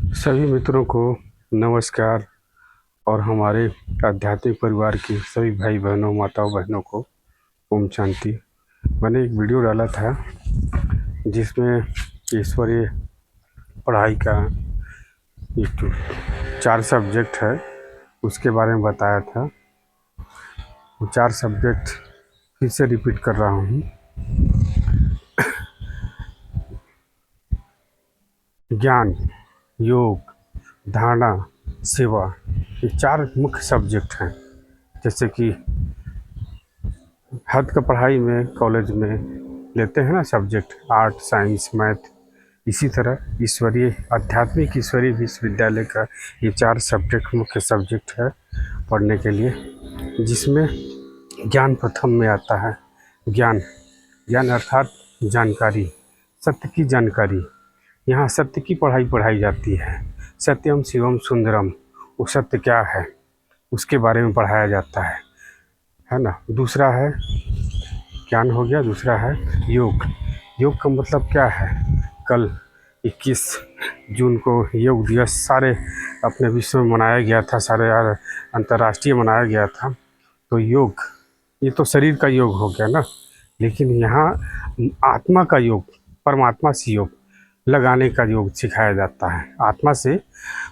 सभी मित्रों को नमस्कार और हमारे आध्यात्मिक परिवार के सभी भाई बहनों माताओं बहनों को ओम शांति। मैंने एक वीडियो डाला था जिसमें ईश्वरीय पढ़ाई का एक 4 सब्जेक्ट है उसके बारे में बताया था। वो 4 सब्जेक्ट फिर से रिपीट कर रहा हूँ। ज्ञान, योग, धारणा, सेवा, ये 4 मुख्य सब्जेक्ट हैं। जैसे कि हर का पढ़ाई में कॉलेज में लेते हैं ना सब्जेक्ट, आर्ट, साइंस, मैथ, इसी तरह ईश्वरीय आध्यात्मिक ईश्वरीय विश्वविद्यालय का ये 4 सब्जेक्ट मुख्य सब्जेक्ट है पढ़ने के लिए, जिसमें ज्ञान प्रथम में आता है। ज्ञान अर्थात जानकारी, सत्य की जानकारी। यहाँ सत्य की पढ़ाई जाती है। सत्यम शिवम सुंदरम, वो सत्य क्या है उसके बारे में पढ़ाया जाता है ना। दूसरा है ज्ञान हो गया। दूसरा है योग। योग का मतलब क्या है? कल 21 जून को योग दिवस सारे अपने विश्व में मनाया गया था, सारे अंतर्राष्ट्रीय मनाया गया था। तो योग, ये तो शरीर का योग हो गया ना, लेकिन यहाँ आत्मा का योग, परमात्मा से योग लगाने का योग सिखाया जाता है। आत्मा से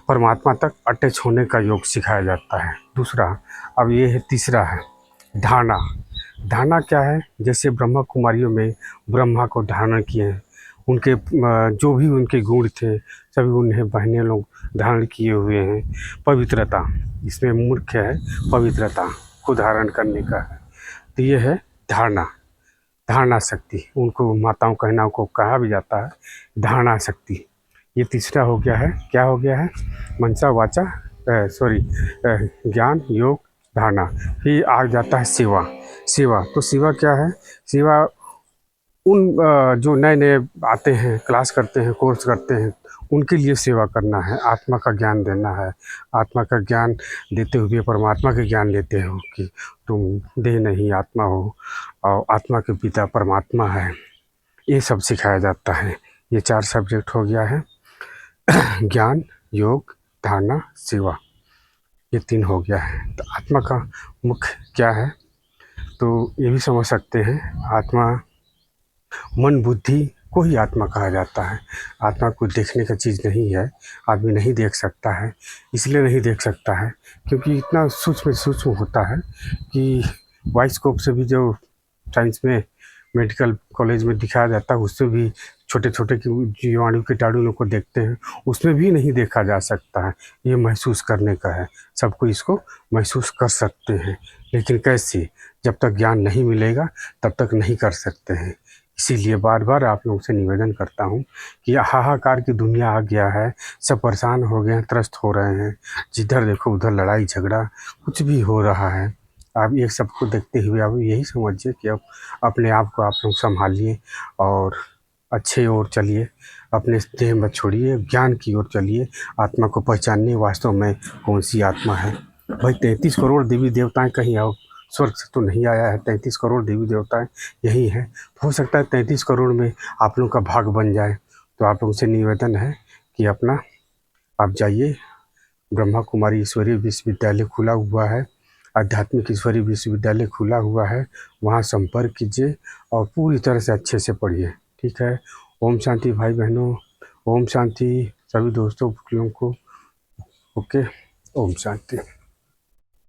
परमात्मा तक अटैच होने का योग सिखाया जाता है। दूसरा, अब ये है तीसरा है धारणा। धारणा क्या है? जैसे ब्रह्मा कुमारियों में ब्रह्मा को धारण किए हैं, उनके जो भी उनके गुण थे सभी उन्हें बहनें लोग धारण किए हुए हैं। पवित्रता, इसमें मुख्य है पवित्रता को धारण करने का है। तो ये है धारणा शक्ति, उनको माताओं कहनाओं को कहा भी जाता है धारणा शक्ति। ये तीसरा हो गया है। क्या हो गया है? मनसा वाचा ज्ञान, योग, धारणा। फिर आ जाता है सेवा। तो सेवा क्या है? सेवा उन जो नए आते हैं, क्लास करते हैं, कोर्स करते हैं, उनके लिए सेवा करना है, आत्मा का ज्ञान देना है। आत्मा का ज्ञान देते हुए परमात्मा के ज्ञान देते हो कि तुम देह नहीं आत्मा हो और आत्मा के पिता परमात्मा है। ये सब सिखाया जाता है। ये 4 सब्जेक्ट हो गया है ज्ञान, योग, धारणा, सेवा, ये 3 हो गया है। तो आत्मा का मुख्य क्या है? तो ये भी समझ सकते हैं, आत्मा मन बुद्धि को ही आत्मा कहा जाता है। आत्मा कोई देखने का चीज़ नहीं है, आदमी नहीं देख सकता है। इसलिए नहीं देख सकता है क्योंकि इतना सूक्ष्म होता है कि बाइस्कोप से भी जो साइंस में मेडिकल कॉलेज में दिखाया जाता है उससे भी छोटे छोटे जीवाणु कीटाणु को देखते हैं, उसमें भी नहीं देखा जा सकता है। ये महसूस करने का है, सबको इसको महसूस कर सकते हैं, लेकिन कैसे? जब तक ज्ञान नहीं मिलेगा तब तक नहीं कर सकते हैं। इसीलिए बार बार आप लोगों से निवेदन करता हूँ कि हाहाकार की दुनिया आ गया है, सब परेशान हो गए हैं, त्रस्त हो रहे हैं। जिधर देखो उधर लड़ाई झगड़ा कुछ भी हो रहा है। आप ये सबको देखते हुए आप यही समझिए कि अब अपने आप को आप लोग संभालिए और अच्छे ओर चलिए, अपने देह मत छोड़िए, ज्ञान की ओर चलिए, आत्मा को पहचानिए वास्तव में कौन सी आत्मा है। भाई 33 करोड़ देवी देवताएं कहीं आओ, स्वर्ग से तो नहीं आया है। 33 करोड़ देवी देवताएं यही हैं। हो सकता है 33 करोड़ में आप लोगों का भाग बन जाए। तो आप लोगों से निवेदन है कि अपना आप जाइए, ब्रह्मा कुमारी ईश्वरीय विश्वविद्यालय खुला हुआ है, आध्यात्मिक ईश्वरीय विश्वविद्यालय खुला हुआ है, वहाँ संपर्क कीजिए और पूरी तरह से अच्छे से पढ़िए। ठीक है। ओम शांति भाई बहनों, ओम शांति सभी दोस्तों को। ओके, ओम शांति।